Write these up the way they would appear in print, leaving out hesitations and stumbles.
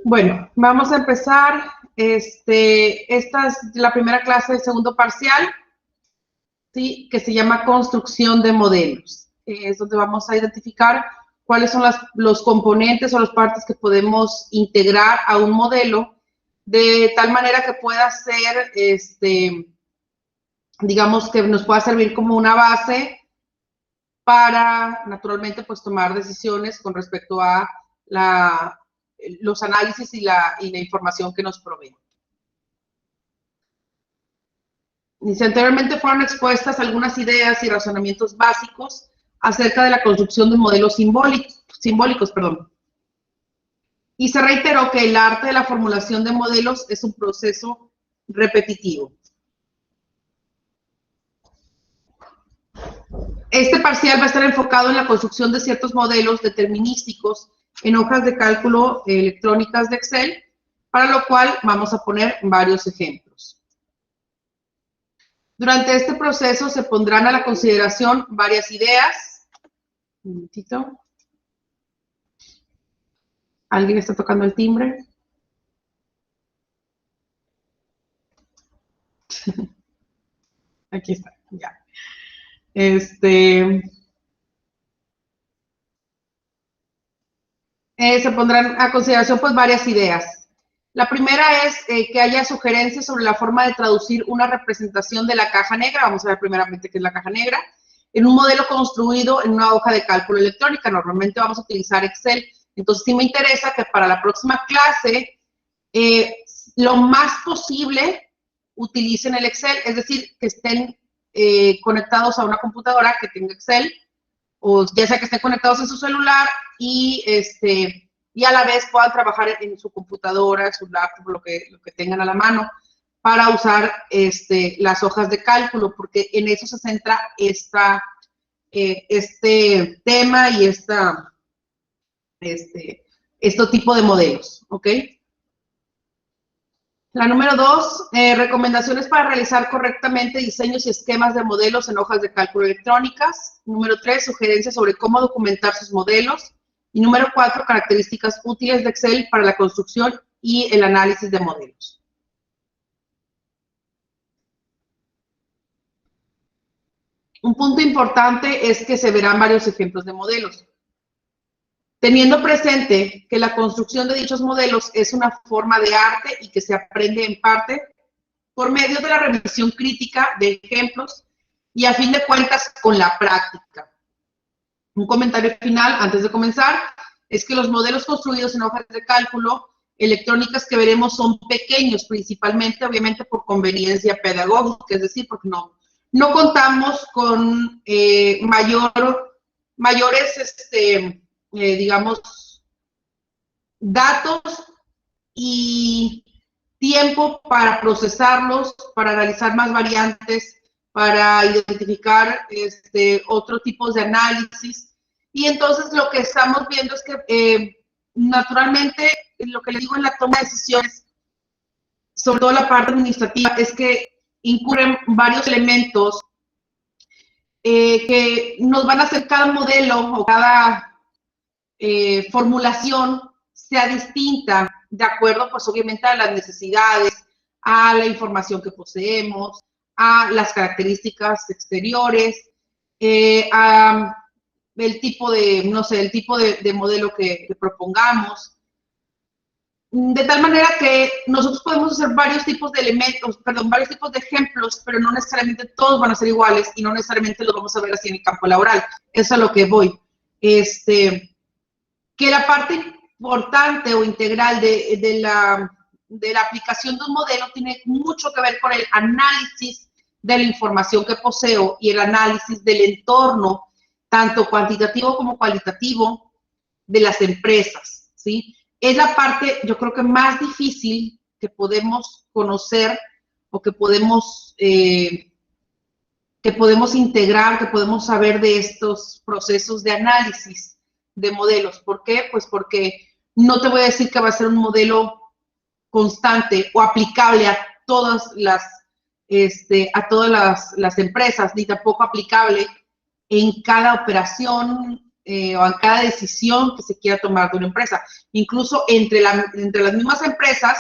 Bueno, vamos a empezar. Esta es la primera clase del segundo parcial, ¿sí? Que se llama construcción de modelos. Es donde vamos a identificar cuáles son los componentes o las partes que podemos integrar a un modelo de tal manera que pueda ser, digamos, que nos pueda servir como una base para, naturalmente, pues tomar decisiones con respecto a los análisis y la información que nos proveen. Anteriormente fueron expuestas algunas ideas y razonamientos básicos acerca de la construcción de modelos simbólicos. Y se reiteró que el arte de la formulación de modelos es un proceso repetitivo. Este parcial va a estar enfocado en la construcción de ciertos modelos determinísticos en hojas de cálculo electrónicas de Excel, para lo cual vamos a poner varios ejemplos. Durante este proceso se pondrán a la consideración varias ideas. Un momentito. ¿Alguien está tocando el timbre? Aquí está, ya. Se pondrán a consideración pues varias ideas. La primera es que haya sugerencias sobre la forma de traducir una representación de la caja negra. Vamos a ver primeramente qué es la caja negra. En un modelo construido en una hoja de cálculo electrónica. Normalmente vamos a utilizar Excel. Entonces sí me interesa que para la próxima clase lo más posible utilicen el Excel. Es decir, que estén conectados a una computadora que tenga Excel, o ya sea que estén conectados en su celular y a la vez puedan trabajar en su computadora, en su laptop, lo que tengan a la mano, para usar las hojas de cálculo, porque en eso se centra este tema y este tipo de modelos, ¿ok? La número 2, recomendaciones para realizar correctamente diseños y esquemas de modelos en hojas de cálculo electrónicas. Número 3, sugerencias sobre cómo documentar sus modelos. Y número 4, características útiles de Excel para la construcción y el análisis de modelos. Un punto importante es que se verán varios ejemplos de modelos. Teniendo presente que la construcción de dichos modelos es una forma de arte y que se aprende en parte por medio de la revisión crítica de ejemplos y a fin de cuentas con la práctica. Un comentario final antes de comenzar es que los modelos construidos en hojas de cálculo electrónicas que veremos son pequeños, principalmente, obviamente, por conveniencia pedagógica, es decir, porque no contamos con mayores, digamos, datos y tiempo para procesarlos, para analizar más variantes, para identificar otros tipos de análisis. Y entonces lo que estamos viendo es que naturalmente, lo que le digo en la toma de decisiones, sobre todo la parte administrativa, es que incurren varios elementos que nos van a hacer cada modelo o cada formulación sea distinta, de acuerdo, pues obviamente a las necesidades, a la información que poseemos, a las características exteriores, a el tipo de, no sé, el tipo de modelo que propongamos. De tal manera que nosotros podemos hacer varios tipos de elementos, perdón, varios tipos de ejemplos, pero no necesariamente todos van a ser iguales y no necesariamente los vamos a ver así en el campo laboral. Eso es a lo que voy. Que la parte importante o integral de la aplicación de un modelo tiene mucho que ver con el análisis de la información que poseo y el análisis del entorno, tanto cuantitativo como cualitativo, de las empresas, ¿sí? Es la parte, yo creo que más difícil que podemos conocer o que podemos integrar, que podemos saber de estos procesos de análisis de modelos. ¿Por qué? Pues porque no te voy a decir que va a ser un modelo constante o aplicable a todas las empresas, ni tampoco aplicable en cada operación o en cada decisión que se quiera tomar de una empresa. Incluso entre las mismas empresas,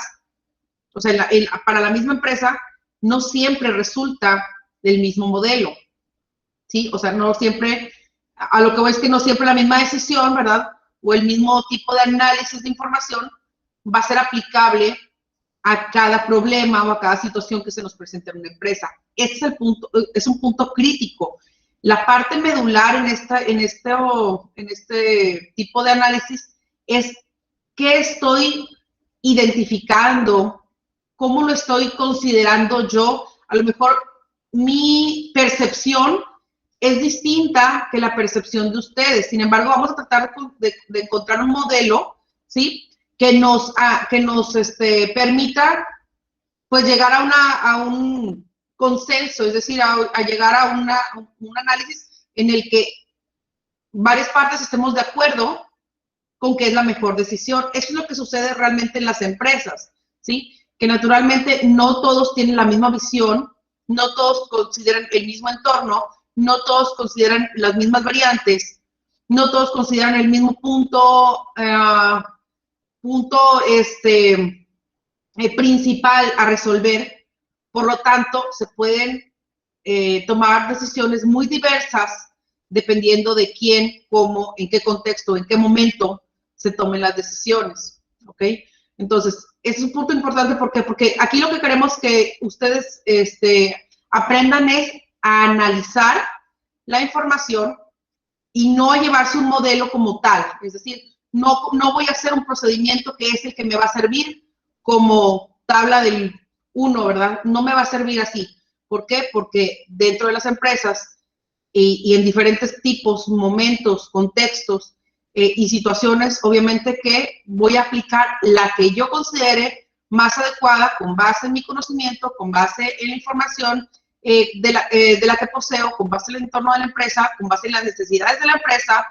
o sea, para la misma empresa, no siempre resulta del mismo modelo, ¿sí? O sea, no siempre, a lo que voy es que no siempre la misma decisión, ¿verdad? O el mismo tipo de análisis de información va a ser aplicable a cada problema o a cada situación que se nos presente en una empresa. Ese es el punto, es un punto crítico. La parte medular en este tipo de análisis es qué estoy identificando, cómo lo estoy considerando yo. A lo mejor mi percepción es distinta que la percepción de ustedes. Sin embargo, vamos a tratar de encontrar un modelo, ¿sí?, que nos permita, pues, llegar a un consenso, es decir, a llegar a un análisis en el que varias partes estemos de acuerdo con que es la mejor decisión. Eso es lo que sucede realmente en las empresas, ¿sí? Que naturalmente no todos tienen la misma visión, no todos consideran el mismo entorno, no todos consideran las mismas variantes, no todos consideran el mismo punto principal a resolver. Por lo tanto, se pueden tomar decisiones muy diversas dependiendo de quién, cómo, en qué contexto, en qué momento se tomen las decisiones, ¿ok? Entonces, ese es un punto importante. ¿Por qué? Porque aquí lo que queremos que ustedes aprendan es a analizar la información y no llevarse un modelo como tal. Es decir, no voy a hacer un procedimiento que es el que me va a servir como tabla del 1, ¿verdad? No me va a servir así. ¿Por qué? Porque dentro de las empresas y en diferentes tipos, momentos, contextos y situaciones, obviamente que voy a aplicar la que yo considere más adecuada con base en mi conocimiento, con base en la información de la que poseo, con base en el entorno de la empresa, con base en las necesidades de la empresa,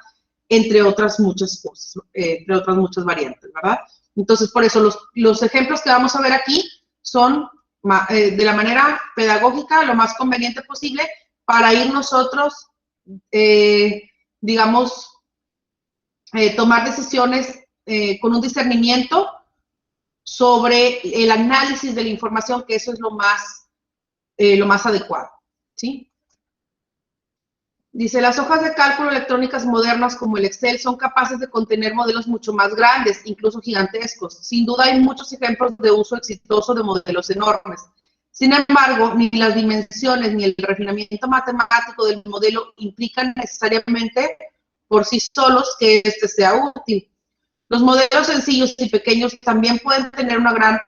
entre otras muchas cosas, entre otras muchas variantes, ¿verdad? Entonces, por eso los ejemplos que vamos a ver aquí son de la manera pedagógica, lo más conveniente posible, para ir nosotros, digamos, tomar decisiones con un discernimiento sobre el análisis de la información, que eso es lo más adecuado, ¿sí? Dice, las hojas de cálculo electrónicas modernas como el Excel son capaces de contener modelos mucho más grandes, incluso gigantescos. Sin duda hay muchos ejemplos de uso exitoso de modelos enormes. Sin embargo, ni las dimensiones ni el refinamiento matemático del modelo implican necesariamente por sí solos que este sea útil. Los modelos sencillos y pequeños también pueden tener una gran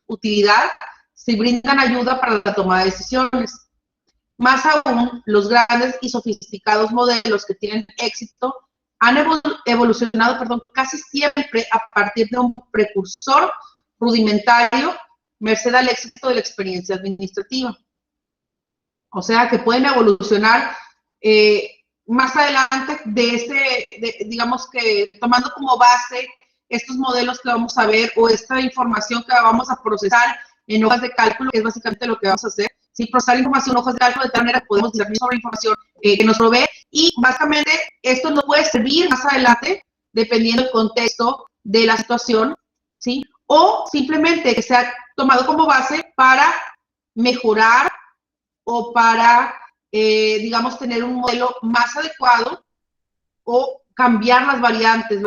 utilidad si brindan ayuda para la toma de decisiones. Más aún, los grandes y sofisticados modelos que tienen éxito han evolucionado, casi siempre a partir de un precursor rudimentario, merced al éxito de la experiencia administrativa. O sea, que pueden evolucionar más adelante digamos que tomando como base estos modelos que vamos a ver o esta información que vamos a procesar en hojas de cálculo, que es básicamente lo que vamos a hacer. Sí, procesar información en hojas de cálculo de tal manera que podemos discernir sobre información que nos provee, y básicamente esto nos puede servir más adelante dependiendo del contexto de la situación, ¿sí? O simplemente que sea tomado como base para mejorar o para, digamos, tener un modelo más adecuado o cambiar las variantes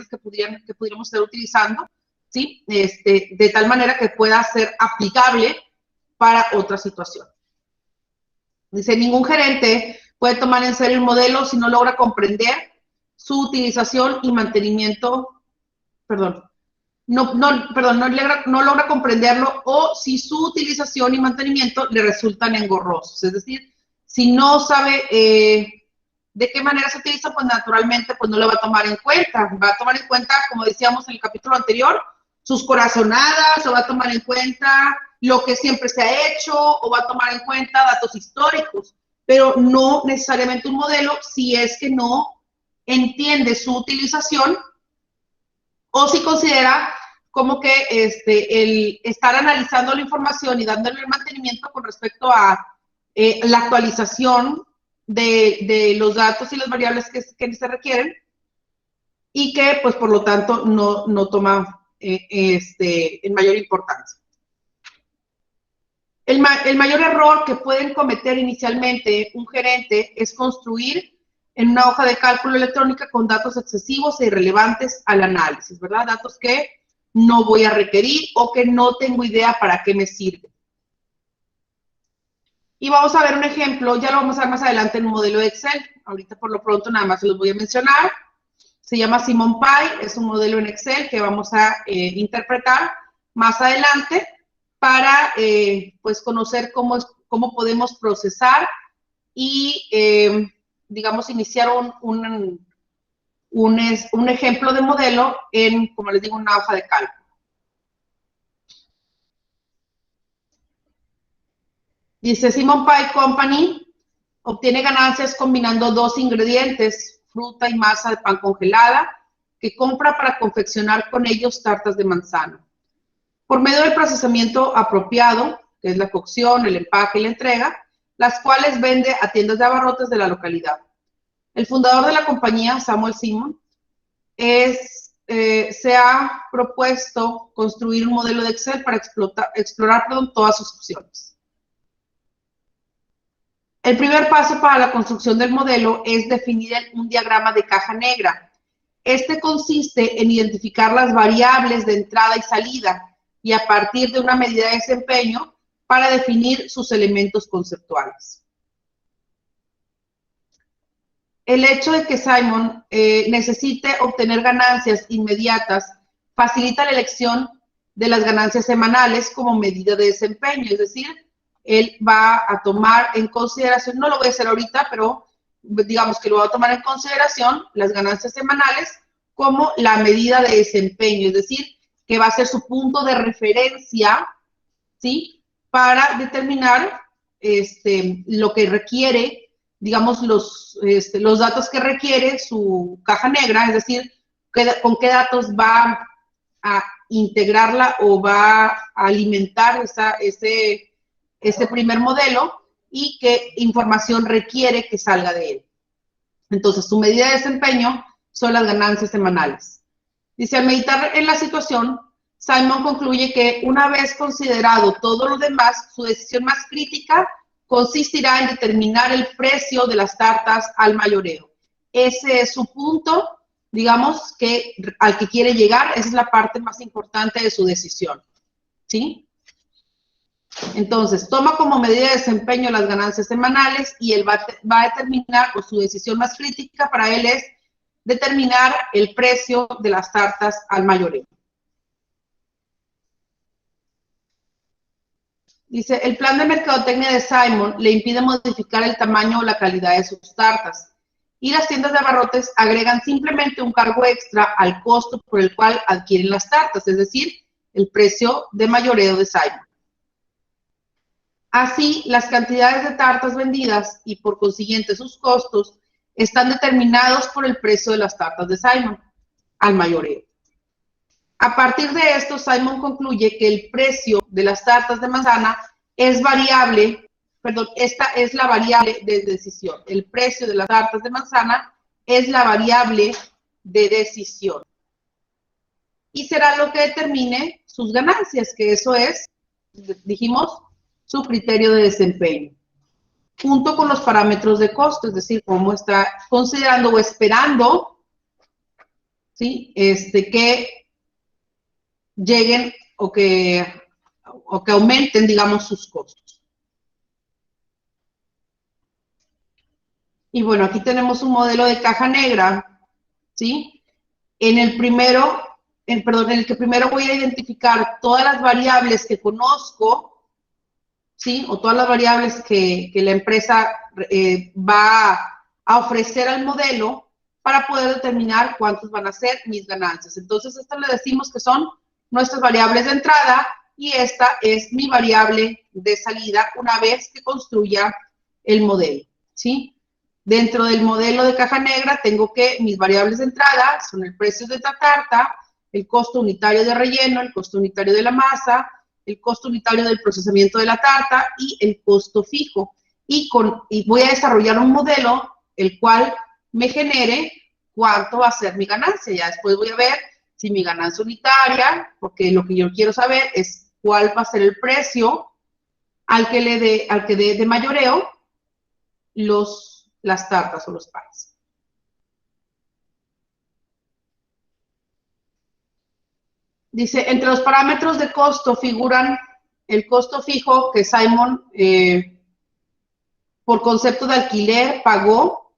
que pudiéramos estar utilizando, ¿sí? De tal manera que pueda ser aplicable para otra situación. Dice, ningún gerente puede tomar en serio el modelo si no logra comprender su utilización y mantenimiento, no logra comprenderlo, o si su utilización y mantenimiento le resultan engorrosos. Es decir, si no sabe de qué manera se utiliza, pues naturalmente pues no lo va a tomar en cuenta. Va a tomar en cuenta, como decíamos en el capítulo anterior, sus corazonadas, o va a tomar en cuenta lo que siempre se ha hecho, o va a tomar en cuenta datos históricos, pero no necesariamente un modelo si es que no entiende su utilización, o si considera como que el estar analizando la información y dándole el mantenimiento con respecto a la actualización de los datos y las variables que se requieren y que, pues, por lo tanto, no toma en mayor importancia. El mayor error que pueden cometer inicialmente un gerente es construir en una hoja de cálculo electrónica con datos excesivos e irrelevantes al análisis, ¿verdad? Datos que no voy a requerir o que no tengo idea para qué me sirve. Y vamos a ver un ejemplo, ya lo vamos a ver más adelante en un modelo de Excel. Ahorita por lo pronto nada más se los voy a mencionar. Se llama Simon Pie, es un modelo en Excel que vamos a interpretar más adelante para pues conocer cómo podemos procesar y, digamos, iniciar un ejemplo de modelo en, como les digo, una hoja de cálculo. Dice Simon Pie Company obtiene ganancias combinando dos ingredientes, fruta y masa de pan congelada, que compra para confeccionar con ellos tartas de manzana. Por medio del procesamiento apropiado, que es la cocción, el empaque y la entrega, las cuales vende a tiendas de abarrotes de la localidad. El fundador de la compañía, Samuel Simon, se ha propuesto construir un modelo de Excel para explorar todas sus opciones. El primer paso para la construcción del modelo es definir un diagrama de caja negra. Este consiste en identificar las variables de entrada y salida y a partir de una medida de desempeño para definir sus elementos conceptuales. El hecho de que Simon necesite obtener ganancias inmediatas facilita la elección de las ganancias semanales como medida de desempeño, es decir, él va a tomar en consideración, no lo voy a hacer ahorita, pero digamos que lo va a tomar en consideración las ganancias semanales como la medida de desempeño, es decir, que va a ser su punto de referencia, ¿sí? Para determinar lo que requiere, digamos, los datos que requiere su caja negra, es decir, con qué datos va a integrarla o va a alimentar ese primer modelo y qué información requiere que salga de él. Entonces, su medida de desempeño son las ganancias semanales. Dice, al meditar en la situación, Simon concluye que una vez considerado todo lo demás, su decisión más crítica consistirá en determinar el precio de las tartas al mayoreo. Ese es su punto, digamos, al que quiere llegar. Esa es la parte más importante de su decisión, ¿sí? Entonces, toma como medida de desempeño las ganancias semanales y él va a determinar, o su decisión más crítica para él es determinar el precio de las tartas al mayoreo. Dice, el plan de mercadotecnia de Simon le impide modificar el tamaño o la calidad de sus tartas. Y las tiendas de abarrotes agregan simplemente un cargo extra al costo por el cual adquieren las tartas, es decir, el precio de mayoreo de Simon. Así, las cantidades de tartas vendidas y por consiguiente sus costos están determinados por el precio de las tartas de Simon al mayoreo. A partir de esto, Simon concluye que el precio de las tartas de manzana es variable, esta es la variable de decisión. El precio de las tartas de manzana es la variable de decisión. Y será lo que determine sus ganancias, que eso es, dijimos, su criterio de desempeño, junto con los parámetros de costo, es decir, cómo está considerando o esperando, ¿sí? Que lleguen o que aumenten, digamos, sus costos. Y bueno, aquí tenemos un modelo de caja negra, ¿sí? En el que primero voy a identificar todas las variables que conozco, ¿sí? O todas las variables que la empresa va a ofrecer al modelo para poder determinar cuántas van a ser mis ganancias. Entonces, esto le decimos que son nuestras variables de entrada y esta es mi variable de salida una vez que construya el modelo, ¿sí? Dentro del modelo de caja negra tengo que mis variables de entrada son el precio de la tarta, el costo unitario de relleno, el costo unitario de la masa, el costo unitario del procesamiento de la tarta y el costo fijo. y voy a desarrollar un modelo el cual me genere cuánto va a ser mi ganancia. Ya después voy a ver si mi ganancia unitaria, porque lo que yo quiero saber es cuál va a ser el precio al que dé de mayoreo las tartas o los panes. Dice, entre los parámetros de costo figuran el costo fijo que Simon, por concepto de alquiler, pago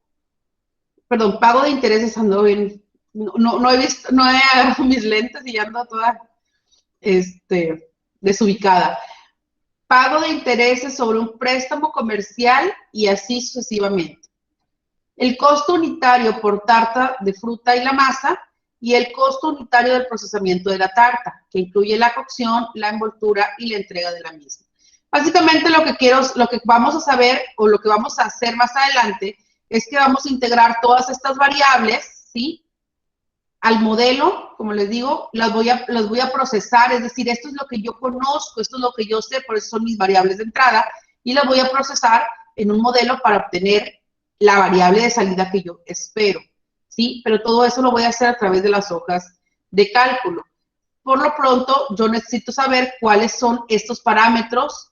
de intereses, ando bien, no he agarrado mis lentes y ya ando toda desubicada. Pago de intereses sobre un préstamo comercial y así sucesivamente. El costo unitario por tarta de fruta y la masa y el costo unitario del procesamiento de la tarta, que incluye la cocción, la envoltura y la entrega de la misma. Básicamente lo que vamos a saber o lo que vamos a hacer más adelante es que vamos a integrar todas estas variables, ¿sí? Al modelo, como les digo, las voy a procesar, es decir, esto es lo que yo conozco, esto es lo que yo sé, por eso son mis variables de entrada, y las voy a procesar en un modelo para obtener la variable de salida que yo espero, ¿sí? Pero todo eso lo voy a hacer a través de las hojas de cálculo. Por lo pronto, yo necesito saber cuáles son estos parámetros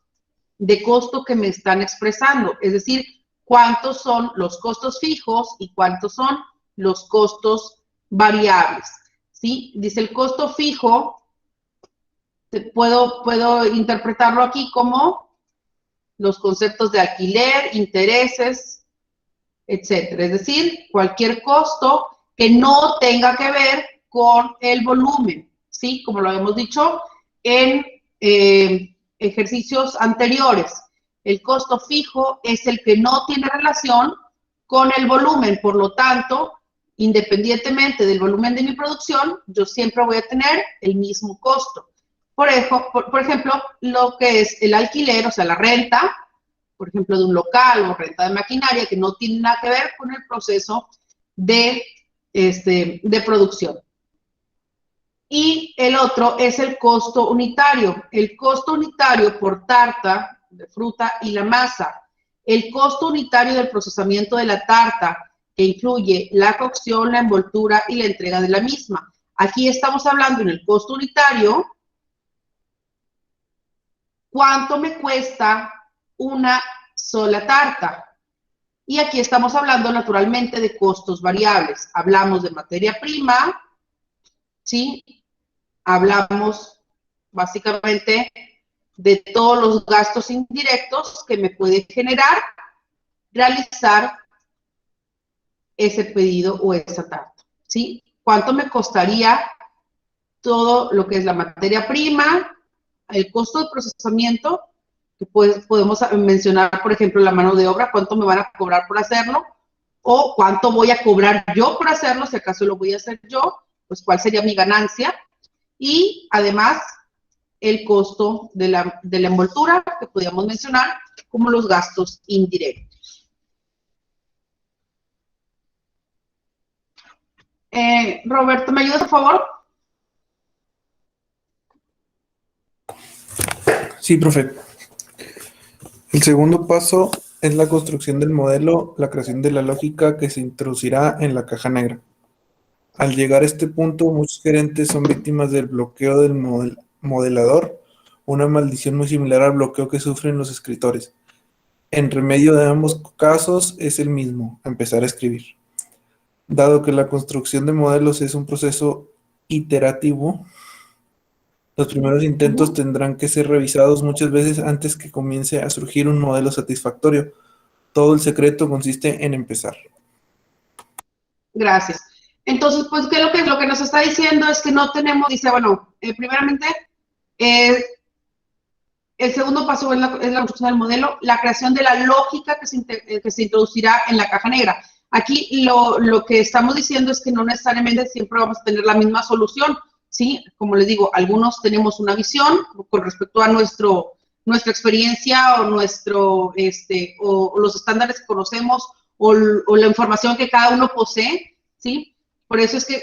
de costo que me están expresando, es decir, cuántos son los costos fijos y cuántos son los costos variables, ¿sí? Dice el costo fijo, puedo interpretarlo aquí como los conceptos de alquiler, intereses, etcétera. Es decir, cualquier costo que no tenga que ver con el volumen, ¿sí? Como lo habíamos dicho en ejercicios anteriores. El costo fijo es el que no tiene relación con el volumen, por lo tanto, independientemente del volumen de mi producción, yo siempre voy a tener el mismo costo. Por ejemplo, lo que es el alquiler, o sea, la renta, por ejemplo, de un local o renta de maquinaria, que no tiene nada que ver con el proceso de producción. Y el otro es el costo unitario. El costo unitario por tarta de fruta y la masa. El costo unitario del procesamiento de la tarta, que incluye la cocción, la envoltura y la entrega de la misma. Aquí estamos hablando en el costo unitario, ¿cuánto me cuesta una sola tarta? Y aquí estamos hablando naturalmente de costos variables. Hablamos de materia prima, ¿sí? Hablamos básicamente de todos los gastos indirectos que me puede generar realizar ese pedido o esa tarta, ¿sí? ¿Cuánto me costaría todo lo que es la materia prima, el costo de procesamiento, que podemos mencionar, por ejemplo, la mano de obra, cuánto me van a cobrar por hacerlo, o cuánto voy a cobrar yo por hacerlo, si acaso lo voy a hacer yo, pues cuál sería mi ganancia, y además el costo de la envoltura, que podríamos mencionar como los gastos indirectos. Roberto, ¿me ayudas, por favor? Sí, profe. El segundo paso es la construcción del modelo, la creación de la lógica que se introducirá en la caja negra. Al llegar a este punto, muchos gerentes son víctimas del bloqueo del modelador, una maldición muy similar al bloqueo que sufren los escritores. En remedio de ambos casos es el mismo, empezar a escribir. Dado que la construcción de modelos es un proceso iterativo, los primeros intentos tendrán que ser revisados muchas veces antes que comience a surgir un modelo satisfactorio. Todo el secreto consiste en empezar. Gracias. Entonces, pues, ¿qué es lo que nos está diciendo? Es que no tenemos, dice, bueno, primeramente, el segundo paso es la construcción del modelo, la creación de la lógica que se introducirá en la caja negra. Aquí lo que estamos diciendo es que no necesariamente siempre vamos a tener la misma solución, ¿sí? Como les digo, algunos tenemos una visión con respecto a nuestra experiencia o o los estándares que conocemos o la información que cada uno posee, ¿sí? Por eso es que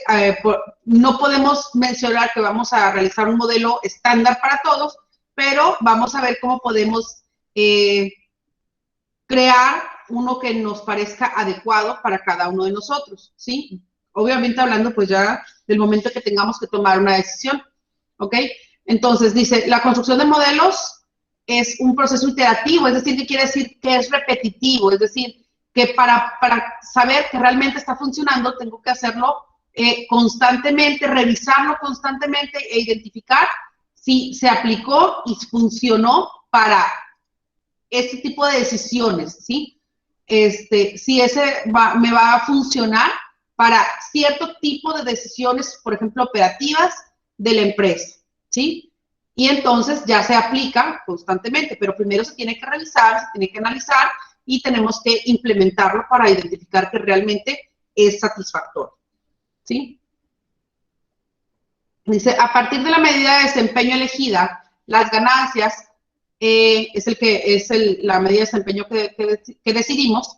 no podemos mencionar que vamos a realizar un modelo estándar para todos, pero vamos a ver cómo podemos crear uno que nos parezca adecuado para cada uno de nosotros, ¿sí? Obviamente hablando pues ya del momento que tengamos que tomar una decisión, ¿ok? Entonces dice, la construcción de modelos es un proceso iterativo, es decir, ¿qué quiere decir? Que es repetitivo, es decir, que para saber que realmente está funcionando, tengo que hacerlo constantemente, revisarlo constantemente e identificar si se aplicó y funcionó para este tipo de decisiones, ¿sí? Si me va a funcionar para cierto tipo de decisiones, por ejemplo, operativas de la empresa, ¿sí? Y entonces ya se aplica constantemente, pero primero se tiene que revisar, se tiene que analizar y tenemos que implementarlo para identificar que realmente es satisfactorio, ¿sí? Dice, a partir de la medida de desempeño elegida, las ganancias la medida de desempeño que decidimos.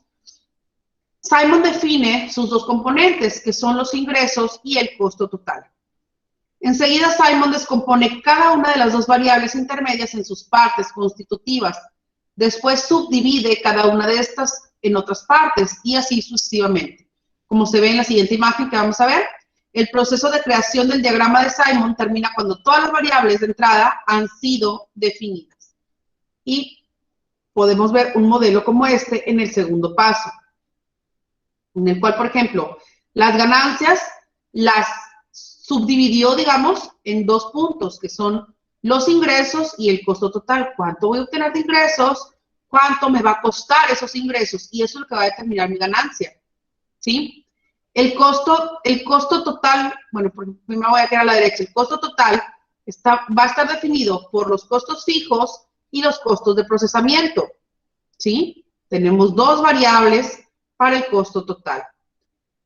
Simon define sus dos componentes, que son los ingresos y el costo total. Enseguida, Simon descompone cada una de las dos variables intermedias en sus partes constitutivas. Después subdivide cada una de estas en otras partes y así sucesivamente. Como se ve en la siguiente imagen que vamos a ver, el proceso de creación del diagrama de Simon termina cuando todas las variables de entrada han sido definidas. Y podemos ver un modelo como este en el segundo paso, en el cual, por ejemplo, las ganancias las subdividió, digamos, en dos puntos, que son los ingresos y el costo total. ¿Cuánto voy a obtener de ingresos? ¿Cuánto me va a costar esos ingresos? Y eso es lo que va a determinar mi ganancia, ¿sí? El costo total, bueno, primero voy a quedar a la derecha. El costo total va a estar definido por los costos fijos y los costos de procesamiento, ¿sí? Tenemos dos variables para el costo total.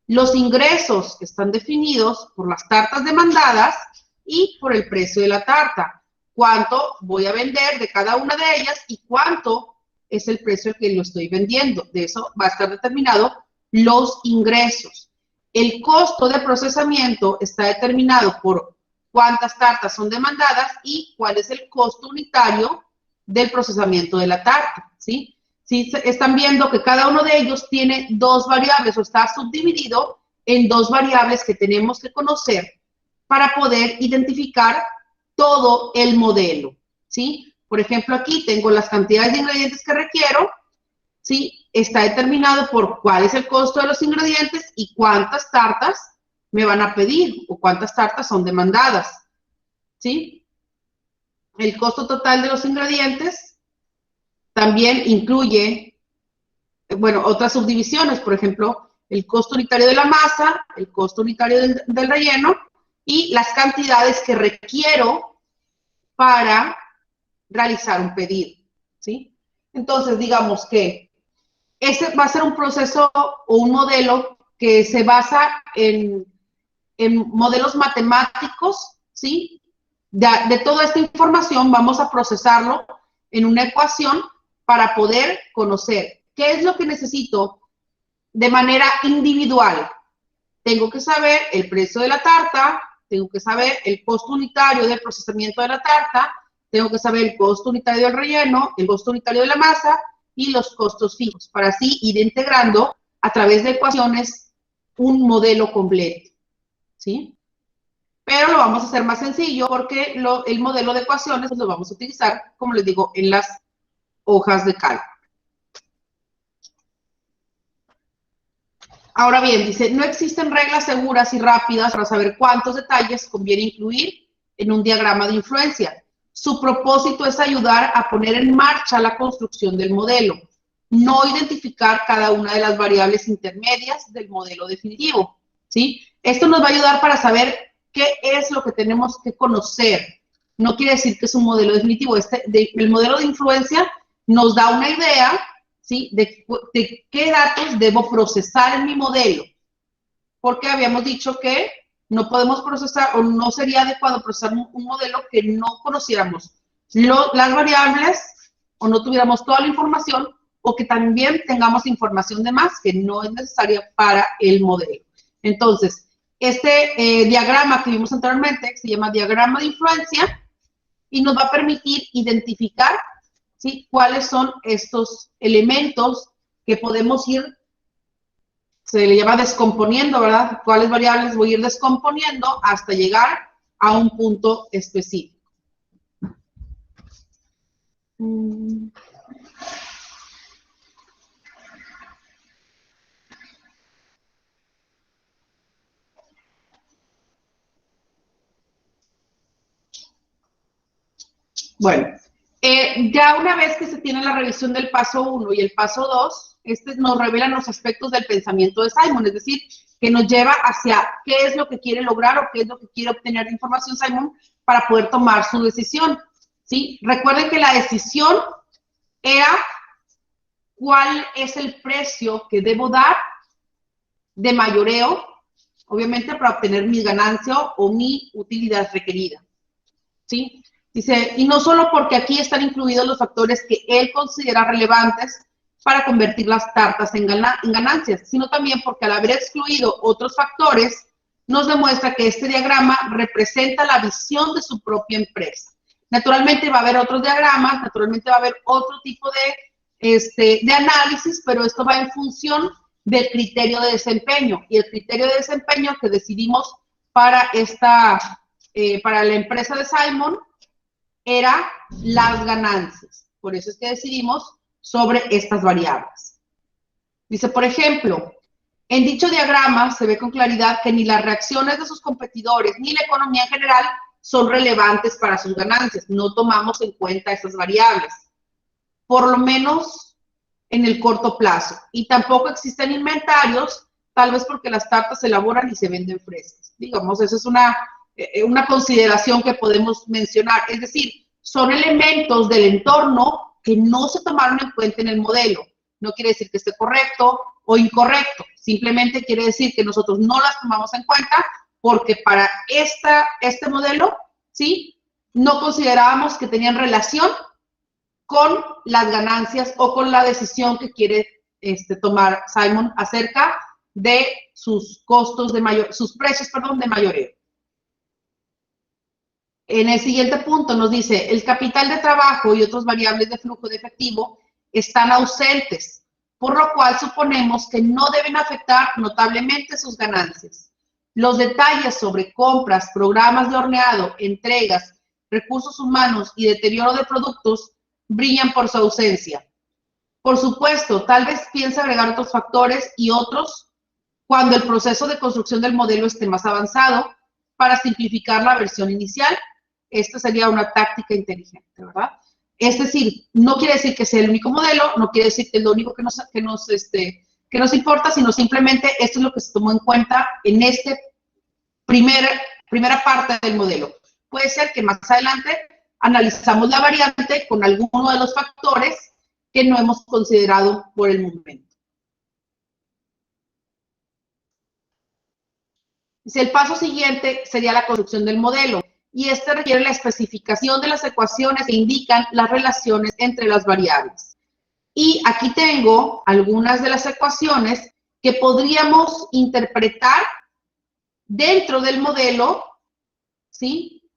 Los ingresos están definidos por las tartas demandadas y por el precio de la tarta. ¿Cuánto voy a vender de cada una de ellas y cuánto es el precio al que lo estoy vendiendo? De eso va a estar determinado los ingresos. El costo de procesamiento está determinado por cuántas tartas son demandadas y cuál es el costo unitario del procesamiento de la tarta, ¿sí? Sí, están viendo que cada uno de ellos tiene dos variables o está subdividido en dos variables que tenemos que conocer para poder identificar todo el modelo, ¿sí? Por ejemplo, aquí tengo las cantidades de ingredientes que requiero, ¿sí? Está determinado por cuál es el costo de los ingredientes y cuántas tartas me van a pedir o cuántas tartas son demandadas, ¿sí? El costo total de los ingredientes también incluye, bueno, otras subdivisiones, por ejemplo, el costo unitario de la masa, el costo unitario del relleno y las cantidades que requiero para realizar un pedido, ¿sí? Entonces, digamos que ese va a ser un proceso o un modelo que se basa en modelos matemáticos, ¿sí? De toda esta información vamos a procesarlo en una ecuación para poder conocer qué es lo que necesito de manera individual. Tengo que saber el precio de la tarta, tengo que saber el costo unitario del procesamiento de la tarta, tengo que saber el costo unitario del relleno, el costo unitario de la masa y los costos fijos, para así ir integrando a través de ecuaciones un modelo completo, ¿sí? Pero lo vamos a hacer más sencillo porque el modelo de ecuaciones lo vamos a utilizar, como les digo, en las hojas de cálculo. Ahora bien, dice, no existen reglas seguras y rápidas para saber cuántos detalles conviene incluir en un diagrama de influencia. Su propósito es ayudar a poner en marcha la construcción del modelo, no identificar cada una de las variables intermedias del modelo definitivo, ¿sí? Esto nos va a ayudar para saber qué es lo que tenemos que conocer. No quiere decir que es un modelo definitivo. El modelo de influencia nos da una idea, ¿sí? De qué datos debo procesar en mi modelo. Porque habíamos dicho que no podemos procesar o no sería adecuado procesar un modelo que no conociéramos las variables o no tuviéramos toda la información o que también tengamos información de más que no es necesaria para el modelo. Entonces, este diagrama que vimos anteriormente se llama diagrama de influencia y nos va a permitir identificar ¿sí? ¿Cuáles son estos elementos que podemos ir, se le llama descomponiendo, ¿verdad? ¿Cuáles variables voy a ir descomponiendo hasta llegar a un punto específico? Bueno, ya una vez que se tiene la revisión del paso 1 y el paso 2, nos revelan los aspectos del pensamiento de Simon, es decir, que nos lleva hacia qué es lo que quiere lograr o qué es lo que quiere obtener de información Simon para poder tomar su decisión, ¿sí? Recuerden que la decisión era cuál es el precio que debo dar de mayoreo, obviamente para obtener mi ganancia o mi utilidad requerida, ¿sí? Dice, y no solo porque aquí están incluidos los factores que él considera relevantes para convertir las tartas en ganancias, sino también porque al haber excluido otros factores, nos demuestra que este diagrama representa la visión de su propia empresa. Naturalmente va a haber otros diagramas, naturalmente va a haber otro tipo de análisis, pero esto va en función del criterio de desempeño. Y el criterio de desempeño que decidimos para la empresa de Simon era las ganancias. Por eso es que decidimos sobre estas variables. Dice, por ejemplo, en dicho diagrama se ve con claridad que ni las reacciones de sus competidores ni la economía en general son relevantes para sus ganancias. No tomamos en cuenta esas variables, por lo menos en el corto plazo. Y tampoco existen inventarios, tal vez porque las tartas se elaboran y se venden frescas. Digamos, eso es una consideración que podemos mencionar. Es decir, son elementos del entorno que no se tomaron en cuenta en el modelo. No quiere decir que esté correcto o incorrecto. Simplemente quiere decir que nosotros no las tomamos en cuenta porque para este modelo, ¿sí? No considerábamos que tenían relación con las ganancias o con la decisión que quiere tomar Simon acerca de sus costos sus precios, de mayoreo. En el siguiente punto nos dice, el capital de trabajo y otras variables de flujo de efectivo están ausentes, por lo cual suponemos que no deben afectar notablemente sus ganancias. Los detalles sobre compras, programas de horneado, entregas, recursos humanos y deterioro de productos brillan por su ausencia. Por supuesto, tal vez piense agregar otros factores y otros cuando el proceso de construcción del modelo esté más avanzado para simplificar la versión inicial. Esta sería una táctica inteligente, ¿verdad? Es decir, no quiere decir que sea el único modelo, no quiere decir que es lo único que nos importa, sino simplemente esto es lo que se tomó en cuenta en primera parte del modelo. Puede ser que más adelante analizamos la variante con alguno de los factores que no hemos considerado por el momento. El paso siguiente sería la construcción del modelo. Y este requiere la especificación de las ecuaciones que indican las relaciones entre las variables. Y aquí tengo algunas de las ecuaciones que podríamos interpretar dentro del modelo, ¿sí?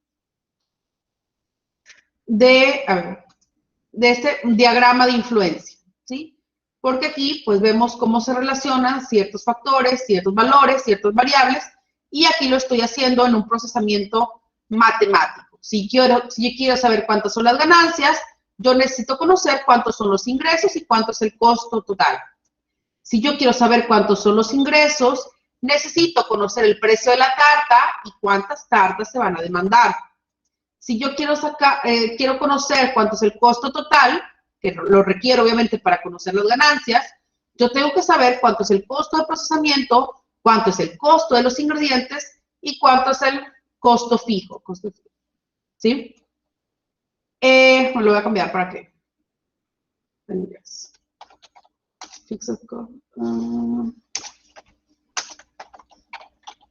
De este diagrama de influencia, ¿sí? Porque aquí, pues, vemos cómo se relacionan ciertos factores, ciertos valores, ciertas variables, y aquí lo estoy haciendo en un procesamiento matemático. Si yo quiero saber cuántas son las ganancias, yo necesito conocer cuántos son los ingresos y cuánto es el costo total. Si yo quiero saber cuántos son los ingresos, necesito conocer el precio de la tarta y cuántas tartas se van a demandar. Si yo quiero conocer cuánto es el costo total, que lo requiero obviamente para conocer las ganancias, yo tengo que saber cuánto es el costo de procesamiento, cuánto es el costo de los ingredientes y cuánto es el costo fijo, ¿sí? Lo voy a cambiar para que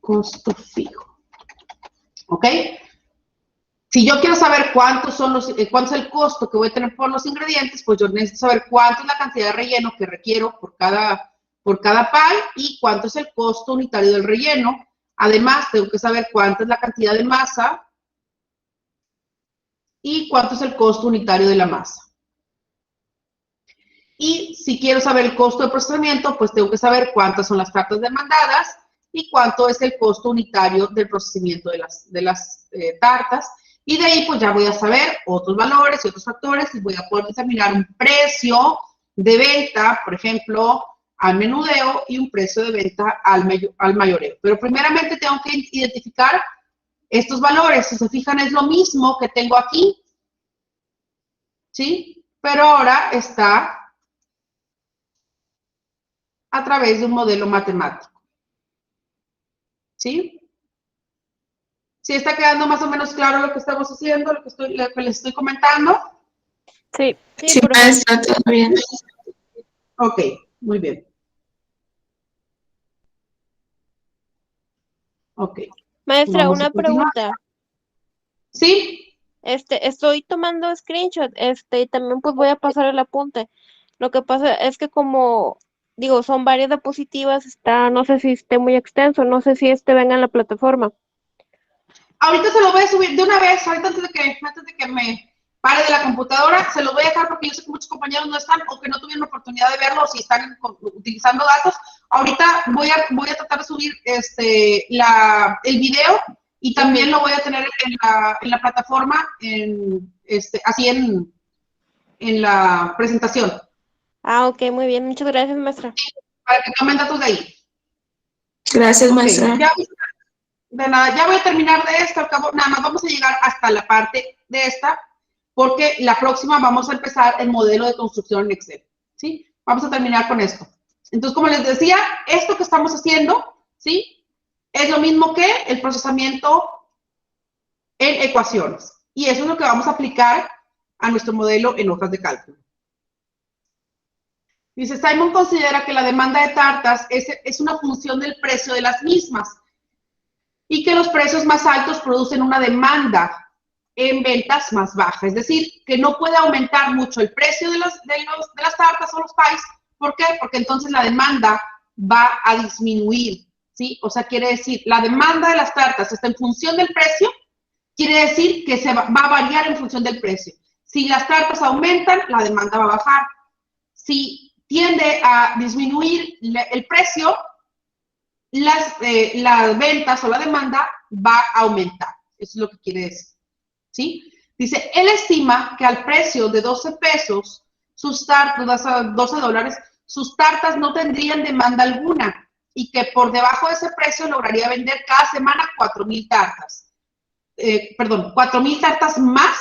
costo fijo, ¿ok? Si yo quiero saber cuánto es el costo que voy a tener por los ingredientes, pues yo necesito saber cuánto es la cantidad de relleno que requiero por cada pie y cuánto es el costo unitario del relleno. Además, tengo que saber cuánta es la cantidad de masa y cuánto es el costo unitario de la masa. Y si quiero saber el costo de procesamiento, pues tengo que saber cuántas son las tartas demandadas y cuánto es el costo unitario del procesamiento de las tartas. Y de ahí, pues ya voy a saber otros valores y otros factores y voy a poder determinar un precio de venta, por ejemplo, al menudeo y un precio de venta al mayoreo. Pero primeramente tengo que identificar estos valores. Si se fijan, es lo mismo que tengo aquí, ¿sí? Pero ahora está a través de un modelo matemático, ¿sí? ¿Sí está quedando más o menos claro lo que estamos haciendo, lo que les estoy comentando? Sí, Sí, profe. maestra, todo bien. Ok, muy bien. Ok. Maestra, Vamos a una continuar. pregunta. ¿Sí? Estoy tomando screenshot, y también pues voy a pasar el apunte. Lo que pasa es que como, digo, son varias diapositivas, no sé si esté muy extenso, no sé si venga en la plataforma. Ahorita se lo voy a subir de una vez, ahorita antes de que me pare de la computadora, se lo voy a dejar porque yo sé que muchos compañeros no están o que no tuvieron oportunidad de verlo o si están utilizando datos. Ahorita voy a tratar de subir el video y también lo voy a tener en la plataforma, así en la presentación, Ah, ok, muy bien, muchas gracias, maestra. para que tomen datos de ahí. Gracias, Ok, maestra. de nada, ya voy a terminar de esto, al cabo, nada más vamos a llegar hasta la parte de esta, porque la próxima vamos a empezar el modelo de construcción en Excel, ¿sí? Vamos a terminar con esto. Entonces, como les decía, esto que estamos haciendo, ¿sí? Es lo mismo que el procesamiento en ecuaciones. Y eso es lo que vamos a aplicar a nuestro modelo en hojas de cálculo. Dice, Simon considera que la demanda de tartas es una función del precio de las mismas y que los precios más altos producen una demanda en ventas más baja. Es decir, que no puede aumentar mucho el precio de las tartas o los pies. ¿Por qué? Porque entonces la demanda va a disminuir, ¿sí? O sea, quiere decir, la demanda de las tartas está en función del precio, quiere decir que va a variar en función del precio. Si las tartas aumentan, la demanda va a bajar. Si tiende a disminuir el precio, las ventas o la demanda va a aumentar. Eso es lo que quiere decir, ¿sí? Dice, él estima que al precio de 12 pesos, sus tartas, $12, sus tartas no tendrían demanda alguna y que por debajo de ese precio lograría vender cada semana 4,000 tartas. 4,000 tartas más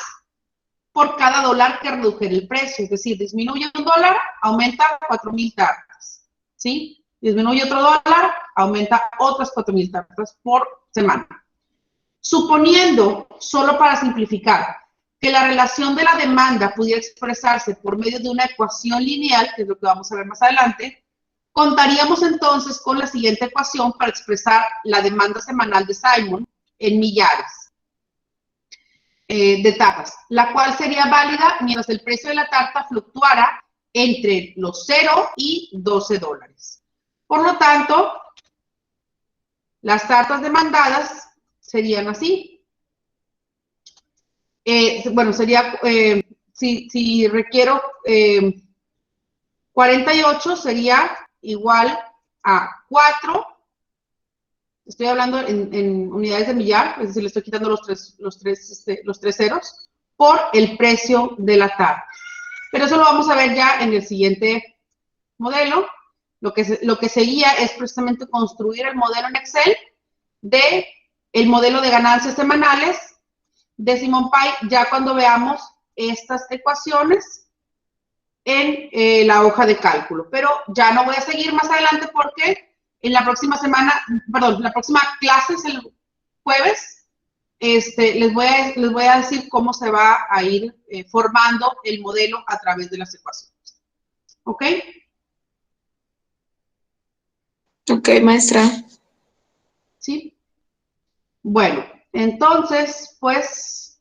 por cada dólar que redujera el precio. Es decir, disminuye $1, aumenta 4,000 tartas, ¿sí? Disminuye otro dólar, aumenta otras 4,000 tartas por semana. Suponiendo, solo para simplificar, que la relación de la demanda pudiera expresarse por medio de una ecuación lineal, que es lo que vamos a ver más adelante, contaríamos entonces con la siguiente ecuación para expresar la demanda semanal de Simon en millares de tartas, la cual sería válida mientras el precio de la tarta fluctuara entre los 0 y $12. Por lo tanto, las tartas demandadas serían así. Bueno, sería, si requiero 48, sería igual a 4. Estoy hablando en unidades de millar, es decir, le estoy quitando los tres ceros, por el precio de la tarta. Pero eso lo vamos a ver ya en el siguiente modelo. Lo que seguía es precisamente construir el modelo en Excel de el modelo de ganancias semanales de Simon Pie, ya cuando veamos estas ecuaciones en la hoja de cálculo. Pero ya no voy a seguir más adelante porque en la próxima semana, perdón, la próxima clase es el jueves, les voy a decir cómo se va a ir formando el modelo a través de las ecuaciones. ¿Ok? Ok, maestra. ¿Sí? Bueno, entonces, pues,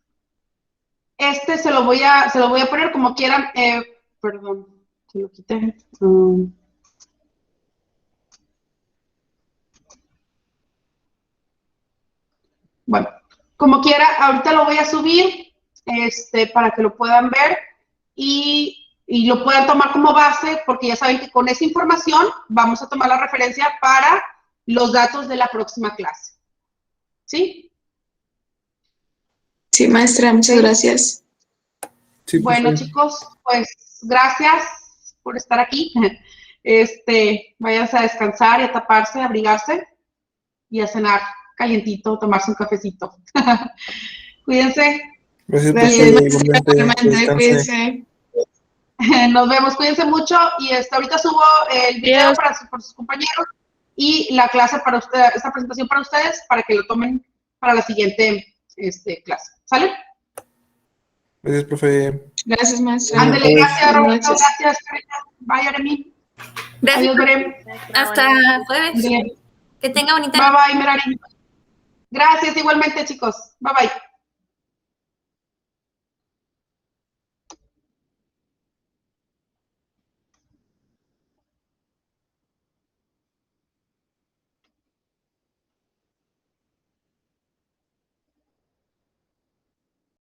se lo voy a poner como quieran. Perdón, se lo quité. Bueno, como quiera, ahorita lo voy a subir para que lo puedan ver y y lo puedan tomar como base, porque ya saben que con esa información vamos a tomar la referencia para los datos de la próxima clase. ¿Sí? Sí, maestra, muchas gracias. Sí, Bueno, profe. chicos, pues gracias por estar aquí. Váyanse a descansar y a taparse, a abrigarse y a cenar calientito, tomarse un cafecito. Cuídense. Gracias, Gracias, profe. maestra. Igualmente, que Igualmente, descanse. cuídense. Nos vemos, cuídense mucho y ahorita subo el video Adiós. para sus compañeros y la clase para ustedes, esta presentación para ustedes, para que lo tomen para la siguiente clase. ¿Sale? Gracias, profe. Gracias, maestra. Ándele, Buenas gracias, Buenas Roberto, noches. gracias, Karina. Bye, Aremi. Gracias. Adiós, Berem. Hasta jueves. Ándele. Que tenga bonita Bye, bye, Merari. Gracias igualmente, chicos. Bye, bye.